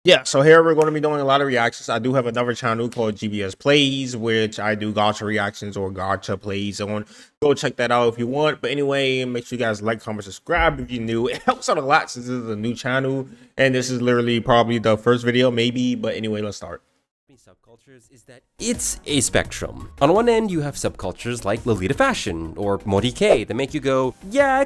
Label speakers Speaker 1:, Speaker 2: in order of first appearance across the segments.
Speaker 1: Yeah, so here we're going to be doing a lot of reactions. I do have another channel called GBS Plays, which I do gacha reactions or gacha plays on. Go check that out if you want. But anyway, make sure you guys like, comment, subscribe if you're new. It helps out a lot since this is a new channel. And this is literally probably the first video, maybe. But anyway, let's start.
Speaker 2: Subcultures is that it's a spectrum. On one end, you have subcultures like Lolita fashion or Morike that make you go, yeah,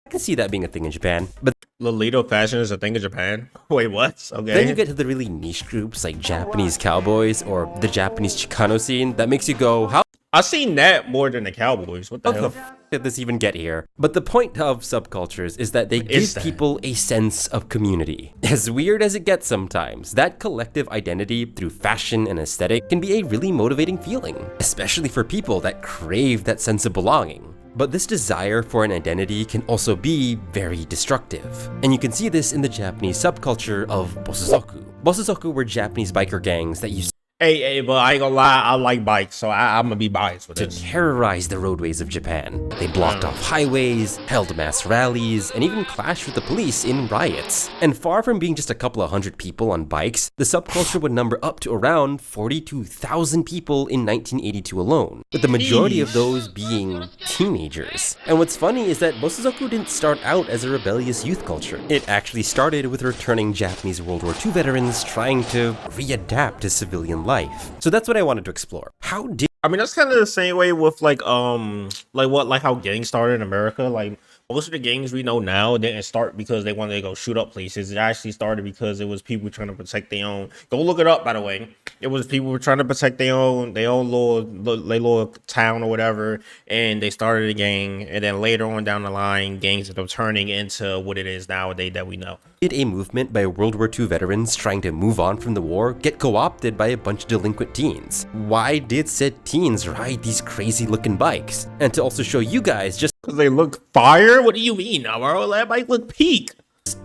Speaker 2: I can see that being a thing in Japan. But
Speaker 1: Lolita fashion is a thing in Japan? Wait, what? Okay.
Speaker 2: Then you get to the really niche groups like Japanese cowboys or the Japanese Chicano scene that makes you go, how
Speaker 1: I've seen that more than the cowboys. What the hell?
Speaker 2: Did this even get here? But the point of subcultures is that they give people a sense of community. As weird as it gets sometimes, that collective identity through fashion and aesthetic can be a really motivating feeling, especially for people that crave that sense of belonging. But this desire for an identity can also be very destructive. And you can see this in the Japanese subculture of Bosozoku. Bosozoku were Japanese biker gangs that used
Speaker 1: Hey, but I ain't gonna lie, I like bikes, so I'm gonna be biased with this.
Speaker 2: to terrorize the roadways of Japan. They blocked off highways, held mass rallies, and even clashed with the police in riots. And far from being just a couple of hundred people on bikes, the subculture would number up to around 42,000 people in 1982 alone, with the majority of those being teenagers. And what's funny is that Bosozoku didn't start out as a rebellious youth culture. It actually started with returning Japanese World War II veterans trying to readapt to civilian life. So that's what I wanted to explore. How did
Speaker 1: I mean, that's kind of the same way with like how gangs started in America. Like most of the gangs we know now didn't start because they wanted to go shoot up places. It actually started because it was people trying to protect their own. Go look it up, by the way. It was people were trying to protect their own little town or whatever, and they started a gang. And then later on down the line, gangs ended up turning into what it is nowadays that we know.
Speaker 2: Did a movement by World War II veterans trying to move on from the war get co-opted by a bunch of delinquent teens? Why did said teens ride these crazy looking bikes? And to also show you guys just
Speaker 1: Because they look fire? What do you mean, bro? That bike look peak.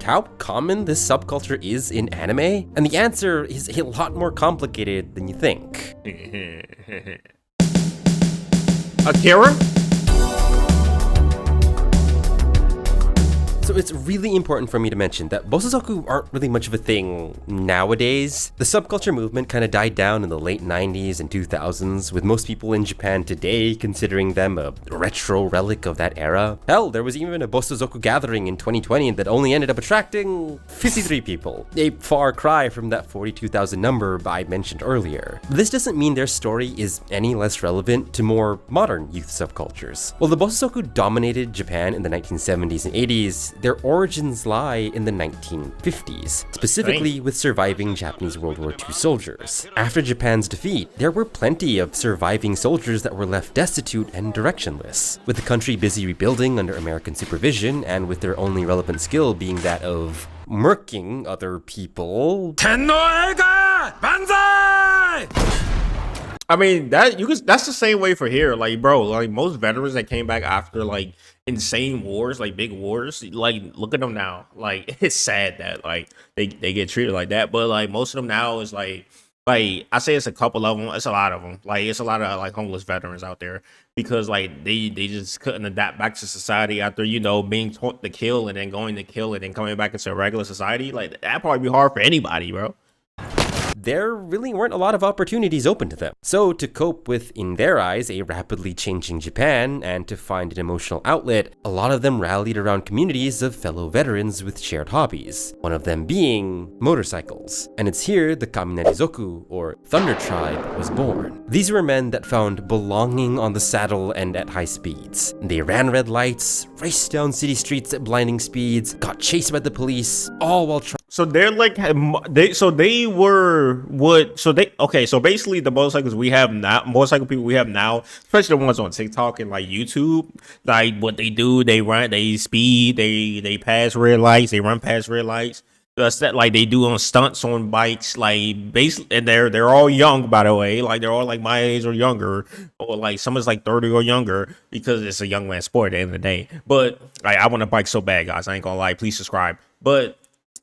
Speaker 2: how common this subculture is in anime? And the answer is a lot more complicated than you think.
Speaker 1: Akira?
Speaker 2: So it's really important for me to mention that Bosozoku aren't really much of a thing nowadays. The subculture movement kind of died down in the late 90s and 2000s, with most people in Japan today considering them a retro relic of that era. Hell, there was even a Bosozoku gathering in 2020 that only ended up attracting 53 people, a far cry from that 42,000 number I mentioned earlier. This doesn't mean their story is any less relevant to more modern youth subcultures. While the Bosozoku dominated Japan in the 1970s and 80s, their origins lie in the 1950s, specifically with surviving Japanese World War II soldiers. After Japan's defeat, there were plenty of surviving soldiers that were left destitute and directionless, with the country busy rebuilding under American supervision and with their only relevant skill being that of murking other people.
Speaker 1: I mean, that's the same way for here. Like, bro, like most veterans that came back after like insane wars, like big wars, like look at them now. Like it's sad that like they get treated like that. But like most of them now is like I say it's a couple of them, it's a lot of them. Like it's a lot of like homeless veterans out there because like they just couldn't adapt back to society after, you know, being taught to kill and then going to kill and then coming back into regular society. Like that'd probably be hard for anybody, bro.
Speaker 2: There really weren't a lot of opportunities open to them. So to cope with, in their eyes, a rapidly changing Japan and to find an emotional outlet, a lot of them rallied around communities of fellow veterans with shared hobbies, one of them being motorcycles. And it's here the Kaminarizoku, or Thunder Tribe, was born. These were men that found belonging on the saddle and at high speeds. They ran red lights, raced down city streets at blinding speeds, got chased by the police, all while trying.
Speaker 1: So they're like so basically the motorcycle people we have now, especially the ones on TikTok and like YouTube, like what they do, they run, they speed, they pass red lights, they run past red lights. That's that, like they do on stunts on bikes, like basically, and they're all young, by the way, like they're all like my age or younger, or like someone's like 30 or younger, because it's a young man sport at the end of the day. But like I want a bike so bad, guys, I ain't gonna lie, please subscribe. But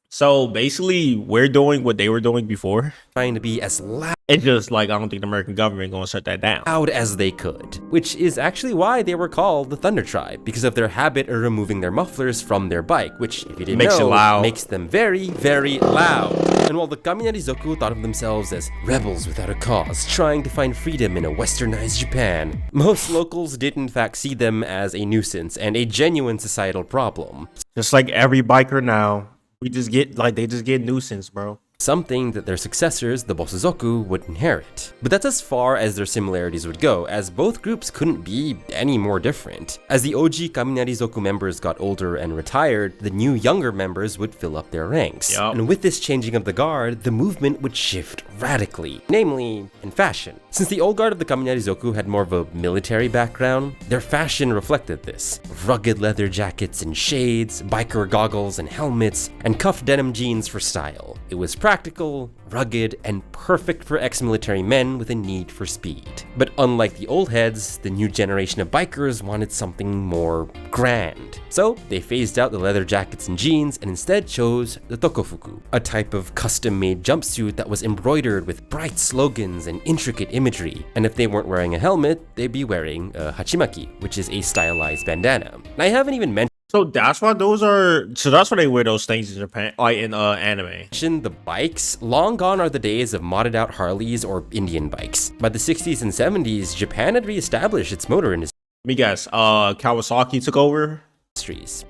Speaker 1: so basically we're doing what they were doing before,
Speaker 2: trying to be as loud
Speaker 1: It's just like, I don't think the American government gonna shut that down.
Speaker 2: As they could, which is actually why they were called the Thunder Tribe, because of their habit of removing their mufflers from their bike, which, if you didn't know,
Speaker 1: it loud.
Speaker 2: Makes them very, very loud. And while the Kaminari-zoku thought of themselves as rebels without a cause, trying to find freedom in a westernized Japan, most locals did in fact see them as a nuisance and a genuine societal problem.
Speaker 1: Just like every biker now, they just get nuisance, bro.
Speaker 2: Something that their successors, the Bosozoku, would inherit. But that's as far as their similarities would go, as both groups couldn't be any more different. As the OG Kaminari-zoku members got older and retired, the new younger members would fill up their ranks.
Speaker 1: Yep.
Speaker 2: And with this changing of the guard, the movement would shift radically, namely in fashion. Since the old guard of the Kaminari-zoku had more of a military background, their fashion reflected this. Rugged leather jackets and shades, biker goggles and helmets, and cuffed denim jeans for style. It was practical, rugged, and perfect for ex-military men with a need for speed. But unlike the old heads, the new generation of bikers wanted something more grand. So they phased out the leather jackets and jeans and instead chose the tokofuku, a type of custom-made jumpsuit that was embroidered with bright slogans and intricate imagery. And if they weren't wearing a helmet, they'd be wearing a hachimaki, which is a stylized bandana. And I haven't even mentioned
Speaker 1: that's why they wear those things in Japan, like in anime.
Speaker 2: The bikes. Long gone are the days of modded out Harleys or Indian bikes. By the 60s and 70s, Japan had reestablished its motor industry.
Speaker 1: Let me guess, Kawasaki took over?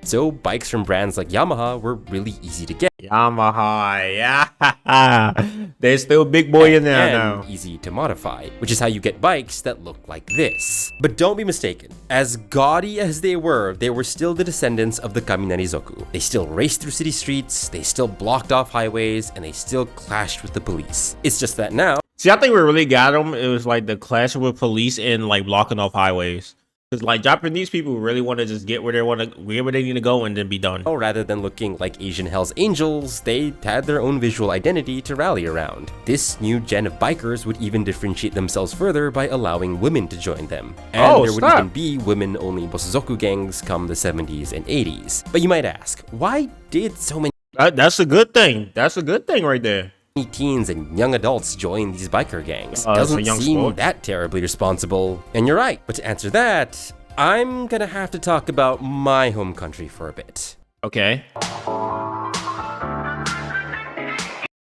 Speaker 2: So bikes from brands like Yamaha were really easy to get.
Speaker 1: Yamaha, yeah. They're still big boy in there now.
Speaker 2: Easy to modify, which is how you get bikes that look like this. But don't be mistaken, as gaudy as they were still the descendants of the Kaminari-zoku. They still raced through city streets, they still blocked off highways, and they still clashed with the police. It's just that now...
Speaker 1: See, I think we really got them. It was like the clashing with police and like blocking off highways. Because like Japanese people really want to just get where they need to go and then be done.
Speaker 2: Oh, rather than looking like Asian Hells Angels, they had their own visual identity to rally around. This new gen of bikers would even differentiate themselves further by allowing women to join them. And there would even be women-only Bosozoku gangs come the 70s and 80s. But you might ask, why did so many...
Speaker 1: That's a good thing. That's a good thing right there.
Speaker 2: Teens and young adults join these biker gangs. Doesn't seem that terribly responsible. And you're right, but to answer that, I'm gonna have to talk about my home country for a bit.
Speaker 1: Okay.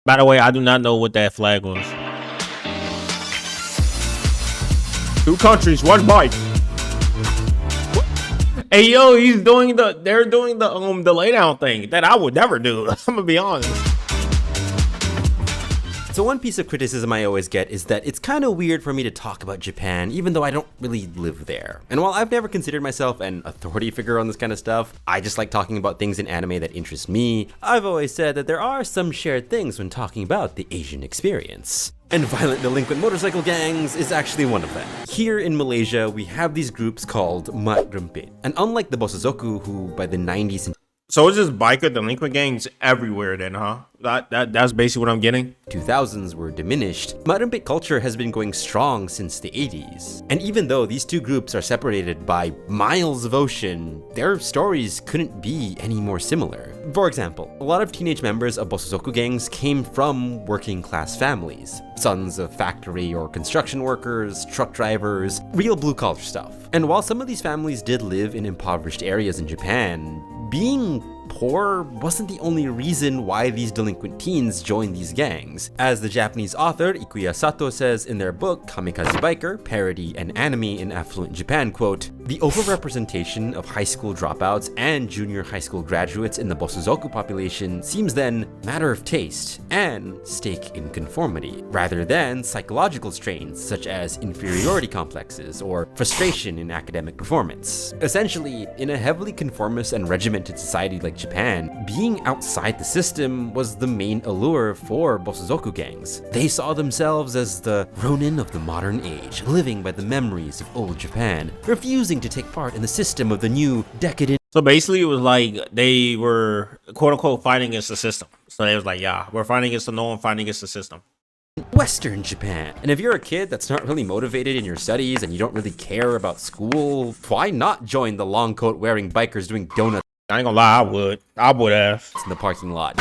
Speaker 1: By the way, I do not know what that flag was. 2 countries, 1 bike. Hey yo, they're doing the laydown thing that I would never do. I'm gonna be honest.
Speaker 3: So one piece of criticism I always get is that it's kind of weird for me to talk about Japan, even though I don't really live there. And while I've never considered myself an authority figure on this kind of stuff, I just like talking about things in anime that interest me. I've always said that there are some shared things when talking about the Asian experience. And violent delinquent motorcycle gangs is actually one of them. Here in Malaysia, we have these groups called Mat Rempit. And unlike the Bosozoku, who by the 90s and
Speaker 1: So it's just biker delinquent gangs everywhere then, huh? That's basically what I'm getting.
Speaker 3: 2000s were diminished, Mat Rempit culture has been going strong since the 80s. And even though these two groups are separated by miles of ocean, their stories couldn't be any more similar. For example, a lot of teenage members of Bosozoku gangs came from working class families. Sons of factory or construction workers, truck drivers, real blue collar stuff. And while some of these families did live in impoverished areas in Japan, being poor wasn't the only reason why these delinquent teens joined these gangs. As the Japanese author Ikuya Sato says in their book Kamikaze Biker, Parody and Anime in Affluent Japan, quote, "The overrepresentation of high school dropouts and junior high school graduates in the Bosozoku population seems then matter of taste and stake in conformity, rather than psychological strains such as inferiority complexes or frustration in academic performance. Essentially, in a heavily conformist and regimented society like Japan, being outside the system was the main allure for Bosozoku gangs. They saw themselves as the Ronin of the modern age, living by the memories of old Japan, refusing to take part in the system of the new decadent."
Speaker 1: So basically it was like they were quote unquote fighting against the system. So they was like, yeah, we're fighting against the norm, fighting against the system.
Speaker 3: Western Japan. And if you're a kid that's not really motivated in your studies and you don't really care about school, why not join the long coat wearing bikers doing donuts
Speaker 1: I ain't gonna lie, I would have.
Speaker 3: in the parking lot?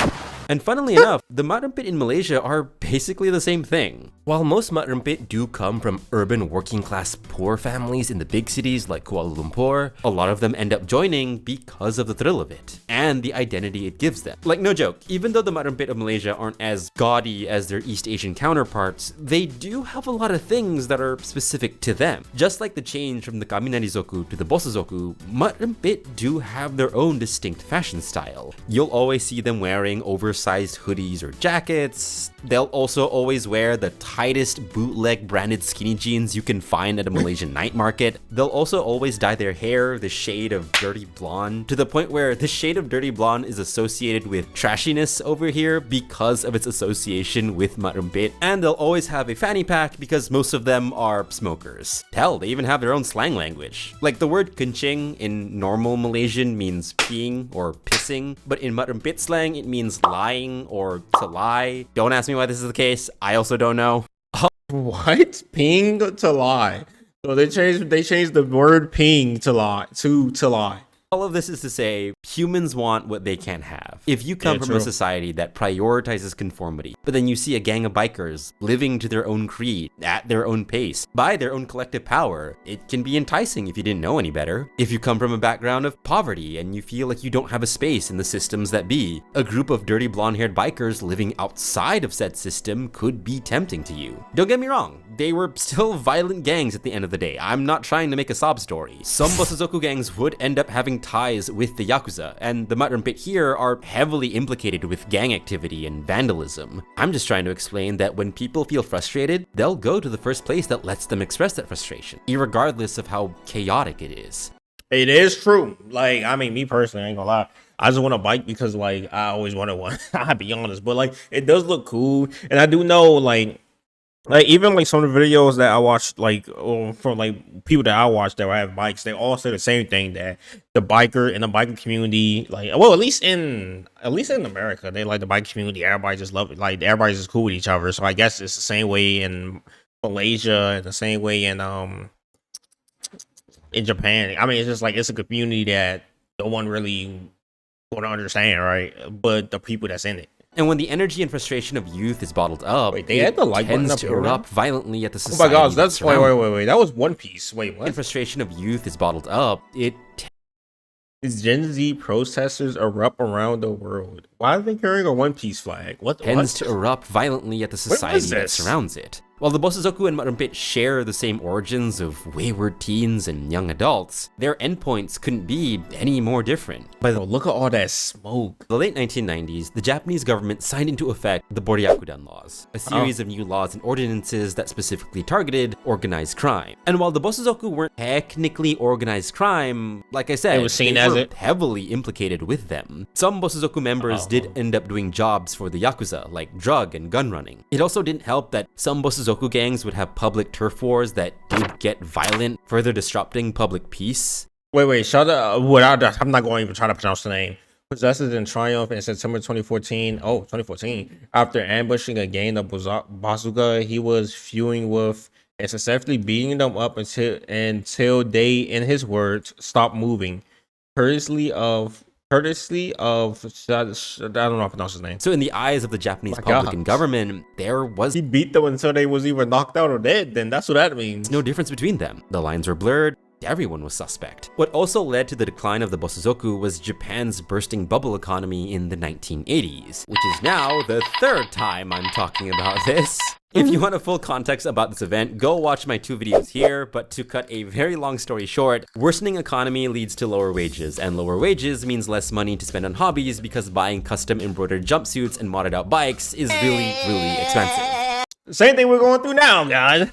Speaker 3: And funnily enough, the Matampit in Malaysia are basically the same thing.
Speaker 2: While most Matampit do come from urban working-class poor families in the big cities like Kuala Lumpur,
Speaker 3: A lot of them end up joining because of the thrill of it and the identity it gives them. Like, no joke, even though the Matampit of Malaysia aren't as gaudy as their East Asian counterparts, they do have a lot of things that are specific to them. Just like the change from the Kaminari-zoku to the Bosozoku, Matampit do have their own distinct fashion style. You'll always see them wearing oversized hoodies or jackets. They'll also always wear the tightest bootleg branded skinny jeans you can find at a Malaysian night market. They'll also always dye their hair the shade of dirty blonde, to the point where the shade of dirty blonde is associated with trashiness over here because of its association with Matampit. And they'll always have a fanny pack because most of them are smokers. Hell, they even have their own slang language. Like, the word kencing in normal Malaysian means peeing or pissing, but in Matampit slang it means lying or to lie. Don't ask me why this is the case, I also don't know.
Speaker 1: What? Ping to lie. So they changed the word ping to lie to lie.
Speaker 3: All of this is to say, humans want what they can't have. If you come
Speaker 1: Yeah,
Speaker 3: from
Speaker 1: true.
Speaker 3: a society that prioritizes conformity, but then you see a gang of bikers living to their own creed, at their own pace, by their own collective power, it can be enticing if you didn't know any better. If you come from a background of poverty and you feel like you don't have a space in the systems that be, a group of dirty blonde-haired bikers living outside of said system could be tempting to you. Don't get me wrong, they were still violent gangs at the end of the day. I'm not trying to make a sob story. Some Bosozoku gangs would end up having ties with the Yakuza, and the Matampit here are heavily implicated with gang activity and vandalism. I'm just trying to explain that when people feel frustrated, they'll go to the first place that lets them express that frustration, irregardless of how chaotic it is.
Speaker 1: It is true. Like, I mean, me personally, I ain't gonna lie. I just want a bike because, like, I always wanted one. I'll be honest, but like, it does look cool, and I do know, like even like some of the videos that I watched, like from like people that I watch that have bikes, they all say the same thing, that the biker in the biker community, like, well, at least in America, they like the bike community. Everybody just love it. Like, everybody's just cool with each other. So I guess it's the same way in Malaysia and the same way in Japan. I mean, it's just like, it's a community that no one really want to understand, right? But the people that's in it.
Speaker 3: And when the energy and frustration of youth is bottled up,
Speaker 1: Wait, they had the like button
Speaker 3: tends
Speaker 1: up
Speaker 3: to
Speaker 1: here,
Speaker 3: erupt violently at the
Speaker 1: Oh
Speaker 3: society.
Speaker 1: my gosh, that's
Speaker 3: surrounds it.
Speaker 1: wait. That was One Piece. Wait, what?
Speaker 3: When frustration of youth is bottled up, it
Speaker 1: These Gen Z protesters erupt around the world. Why are they carrying a One Piece flag? What?
Speaker 3: tends to erupt violently at the society that
Speaker 1: this?
Speaker 3: surrounds it. While the Bosozoku and Matampit share the same origins of wayward teens and young adults, their endpoints couldn't be any more different. By
Speaker 1: Oh, look at all that smoke.
Speaker 3: the late 1990s, the Japanese government signed into effect the Boryakudan laws, a series of new laws and ordinances that specifically targeted organized crime. And while the Bosozoku weren't technically organized crime, like I said,
Speaker 1: It was seen
Speaker 3: they
Speaker 1: as
Speaker 3: were
Speaker 1: it.
Speaker 3: heavily implicated with them. Some Bosozoku members did end up doing jobs for the Yakuza, like drug and gun running. It also didn't help that some Bosozoku gangs would have public turf wars that did get violent, further disrupting public peace.
Speaker 1: Wait, shut up. I'm not going to even try to pronounce the name. Possessed in triumph in September 2014. Oh, 2014. After ambushing a gang of Bazooka, he was feuing with and successfully beating them up until they, in his words, stopped moving. Courtesy of I don't know if I pronounce his name.
Speaker 3: So in the eyes of the Japanese
Speaker 1: My
Speaker 3: public
Speaker 1: God.
Speaker 3: and government, there was
Speaker 1: He beat them until they was either knocked out or dead. Then that's what that means.
Speaker 3: no difference between them. The lines were blurred. Everyone was suspect. What also led to the decline of the Bosozoku was Japan's bursting bubble economy in the 1980s, which is now the third time I'm talking about this. If you want a full context about this event, go watch my 2 videos here, but to cut a very long story short, worsening economy leads to lower wages, and lower wages means less money to spend on hobbies because buying custom embroidered jumpsuits and modded out bikes is really, really expensive.
Speaker 1: Same thing we're going through now, guys.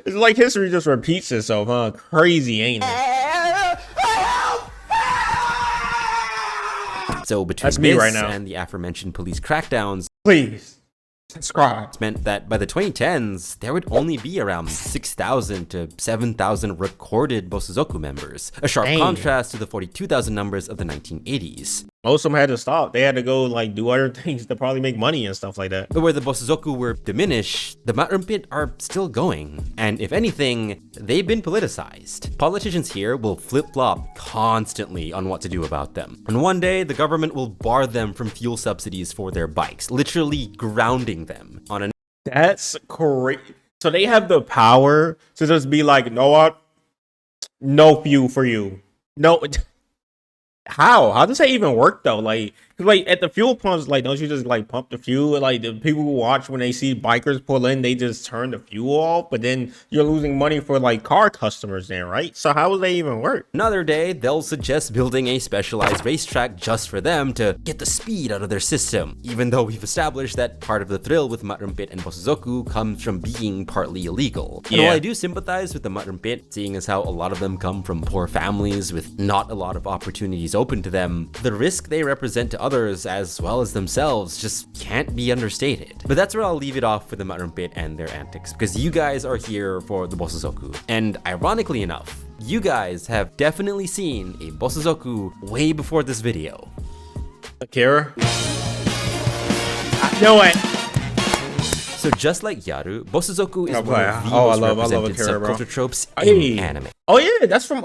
Speaker 1: It's like history just repeats itself, huh? Crazy, ain't it?
Speaker 3: So between
Speaker 1: That's me
Speaker 3: this
Speaker 1: right now.
Speaker 3: and the aforementioned police crackdowns,
Speaker 1: Please subscribe.
Speaker 3: meant that by the 2010s, there would only be around 6,000 to 7,000 recorded Bosozoku members, a sharp
Speaker 1: Dang.
Speaker 3: contrast to the 42,000 numbers of the 1980s.
Speaker 1: Most of them had to stop. They had to go like do other things to probably make money and stuff like that.
Speaker 3: But where the Bosozoku were diminished, the Matrumpit are still going. And if anything, they've been politicized. Politicians here will flip-flop constantly on what to do about them. And one day, the government will bar them from fuel subsidies for their bikes, literally grounding them on an...
Speaker 1: That's crazy. So they have the power to just be like, you know what? No fuel for you. No. How does that even work though? Like at the fuel pumps, like don't you just like pump the fuel? Like the people who watch when they see bikers pull in, they just turn the fuel off. But then you're losing money for like car customers, then, right? So how will they even work?
Speaker 3: Another day, they'll suggest building a specialized racetrack just for them to get the speed out of their system. Even though we've established that part of the thrill with Matrumpit and Bosozoku comes from being partly illegal. And while I do sympathize with the Matrumpit, seeing as how a lot of them come from poor families with not a lot of opportunities open to them, the risk they represent to others as well as themselves just can't be understated. But that's where I'll leave it off for the Matrumpit and their antics, because you guys are here for the Bosozoku. And ironically enough, you guys have definitely seen a Bosozoku way before this video.
Speaker 1: Akira? No way.
Speaker 3: So just like Gyaru, Bosozoku is one of the
Speaker 1: I
Speaker 3: most
Speaker 1: love
Speaker 3: represented
Speaker 1: Akira, bro.
Speaker 3: subculture tropes in anime.
Speaker 1: Oh yeah, that's from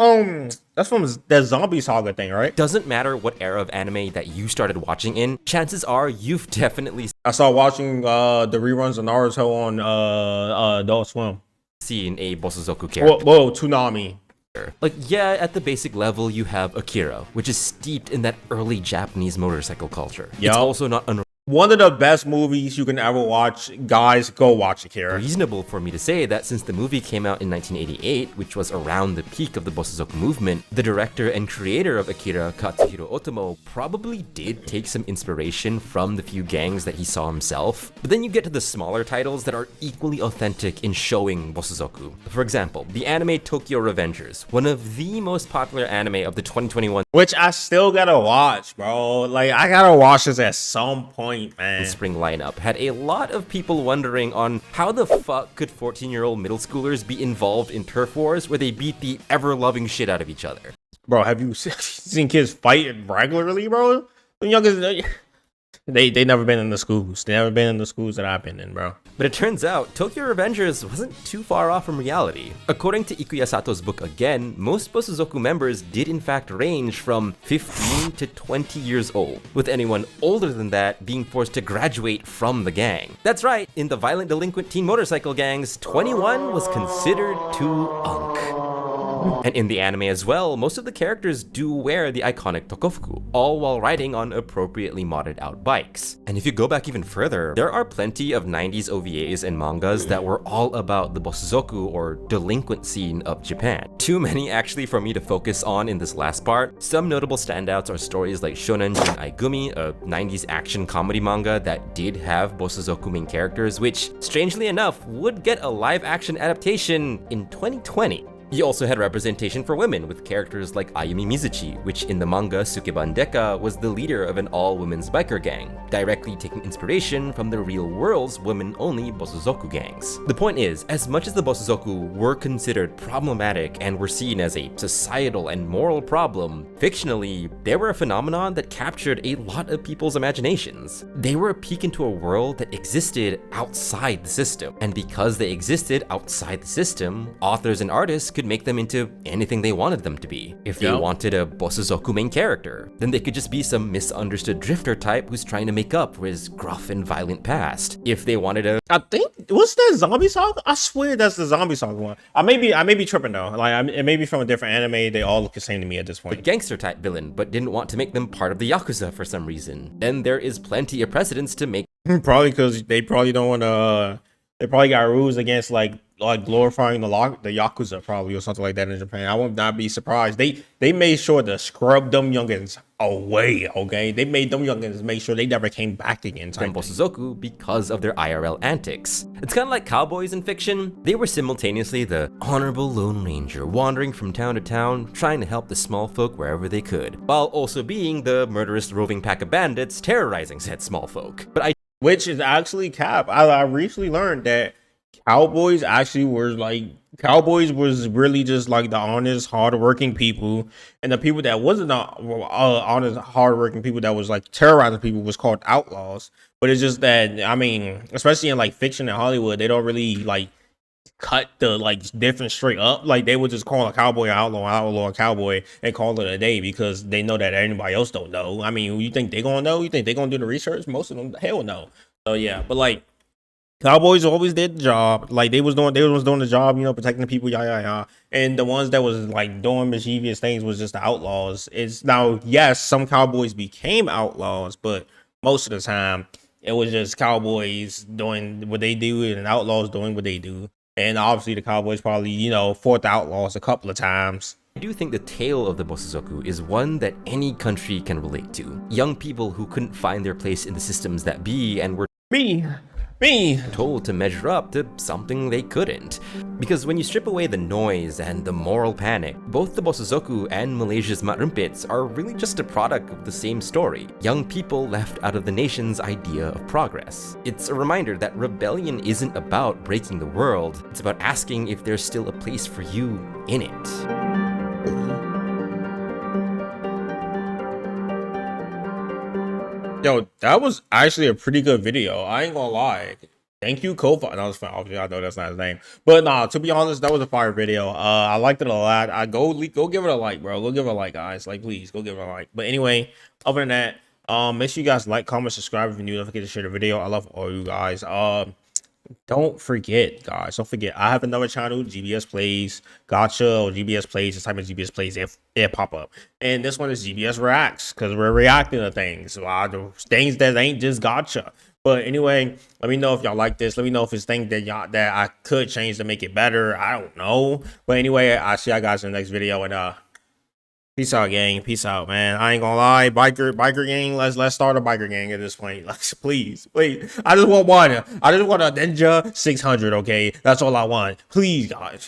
Speaker 1: the Zombie Saga thing, right?
Speaker 3: Doesn't matter what era of anime that you started watching in, chances are you've definitely
Speaker 1: I saw watching the reruns of Naruto on Adult Swim.
Speaker 3: seen a Bosozoku character.
Speaker 1: Whoa, Toonami.
Speaker 3: Like, yeah, at the basic level, you have Akira, which is steeped in that early Japanese motorcycle culture.
Speaker 1: Yep.
Speaker 3: It's also not
Speaker 1: One of the best movies you can ever watch. Guys, go watch Akira.
Speaker 3: reasonable for me to say that since the movie came out in 1988, which was around the peak of the Bosozoku movement, the director and creator of Akira, Katsuhiro Otomo, probably did take some inspiration from the few gangs that he saw himself. But then you get to the smaller titles that are equally authentic in showing Bosozoku. For example, the anime Tokyo Revengers, one of the most popular anime of the 2021
Speaker 1: Which I still gotta watch, bro. Like, I gotta watch this at some point, man.
Speaker 3: spring lineup, had a lot of people wondering on how the fuck could 14-year-old middle schoolers be involved in turf wars where they beat the ever-loving shit out of each other.
Speaker 1: Bro, have you seen kids fight regularly, bro? The youngest, they never been in the schools. They never been in the schools that I've been in, bro.
Speaker 3: But it turns out, Tokyo Revengers wasn't too far off from reality. According to Ikuya Sato's book again, most Bosozoku members did in fact range from 15 to 20 years old, with anyone older than that being forced to graduate from the gang. That's right, in the violent delinquent teen motorcycle gangs, 21 was considered too unk. And in the anime as well, most of the characters do wear the iconic tokofuku, all while riding on appropriately modded out bikes. And if you go back even further, there are plenty of 90s OVAs and mangas that were all about the Bosozoku or delinquent scene of Japan. Too many actually for me to focus on in this last part. Some notable standouts are stories like Shonen Jin Aigumi, a 90s action comedy manga that did have Bosozoku main characters, which strangely enough would get a live action adaptation in 2020. You also had representation for women with characters like Ayumi Mizuchi, which in the manga Sukeban Deka was the leader of an all-women's biker gang, directly taking inspiration from the real world's women-only Bosozoku gangs. The point is, as much as the Bosozoku were considered problematic and were seen as a societal and moral problem, fictionally, they were a phenomenon that captured a lot of people's imaginations. They were a peek into a world that existed outside the system, and because they existed outside the system, authors and artists could make them into anything they wanted them to be. If they wanted a Bosozoku main character, then they could just be some misunderstood drifter type who's trying to make up for his gruff and violent past. If they wanted a...
Speaker 1: I think, what's that Zombie Saga? I swear that's the Zombie Saga one. I may be tripping though. Like, it may be from a different anime. They all look the same to me at this point.
Speaker 3: gangster type villain, but didn't want to make them part of the Yakuza for some reason, then there is plenty of precedence to make...
Speaker 1: Probably because they probably don't want to... They probably got rules against like glorifying the Yakuza probably or something like that in Japan. I would not be surprised. They made sure to scrub them youngins away, okay? They made them youngins make sure they never came back again.
Speaker 3: Than Bosozoku because of their IRL antics. It's kind of like cowboys in fiction. They were simultaneously the honorable Lone Ranger, wandering from town to town, trying to help the small folk wherever they could, while also being the murderous roving pack of bandits terrorizing said small folk. But
Speaker 1: which is actually cap. I recently learned that cowboys actually were like Cowboys was really just like the honest, hardworking people, and the people that wasn't the honest, hardworking people that was like terrorizing people was called outlaws. But it's just that, I mean, especially in like fiction and Hollywood, they don't really like cut the like difference straight up. Like they would just call a cowboy an outlaw a cowboy, and call it a day because they know that anybody else don't know. I mean, you think they gonna know? You think they gonna do the research? Most of them, hell no. So yeah, but like Cowboys always did the job. Like they was doing the job, protecting the people, yeah. And the ones that was like doing mischievous things was just the outlaws. It's now, yes, some cowboys became outlaws, but most of the time it was just cowboys doing what they do and outlaws doing what they do. And obviously the cowboys probably, fought the outlaws a couple of times.
Speaker 2: I do think the tale of the Bosozoku is one that any country can relate to. Young people who couldn't find their place in the systems that be and were
Speaker 1: Me.
Speaker 2: told to measure up to something they couldn't. Because when you strip away the noise and the moral panic, both the Bosozoku and Malaysia's Mat Rempits are really just a product of the same story. Young people left out of the nation's idea of progress. It's a reminder that rebellion isn't about breaking the world, it's about asking if there's still a place for you in it.
Speaker 1: Yo, that was actually a pretty good video. I ain't gonna lie. Thank you, Kofa. That was fine. Obviously, I know that's not his name, but nah. To be honest, that was a fire video. I liked it a lot. I go give it a like, bro. Go give it a like, guys. Like, please go give it a like. But anyway, other than that, make sure you guys like, comment, subscribe if you're new. Don't forget to share the video. I love all you guys. Don't forget, guys. Don't forget. I have another channel, GBS Plays, Gotcha, or GBS Plays. Just type in GBS Plays, it pop up. And this one is GBS Reacts, because we're reacting to things. Things that ain't just Gotcha. But anyway, let me know if y'all like this. Let me know if it's things that I could change to make it better. I don't know. But anyway, I'll see y'all guys in the next video. And peace out, gang. Peace out, man. I ain't gonna lie. Biker gang. Let's start a biker gang at this point. Like, please. I just want one. I just want a Ninja 600, okay? That's all I want. Please, guys.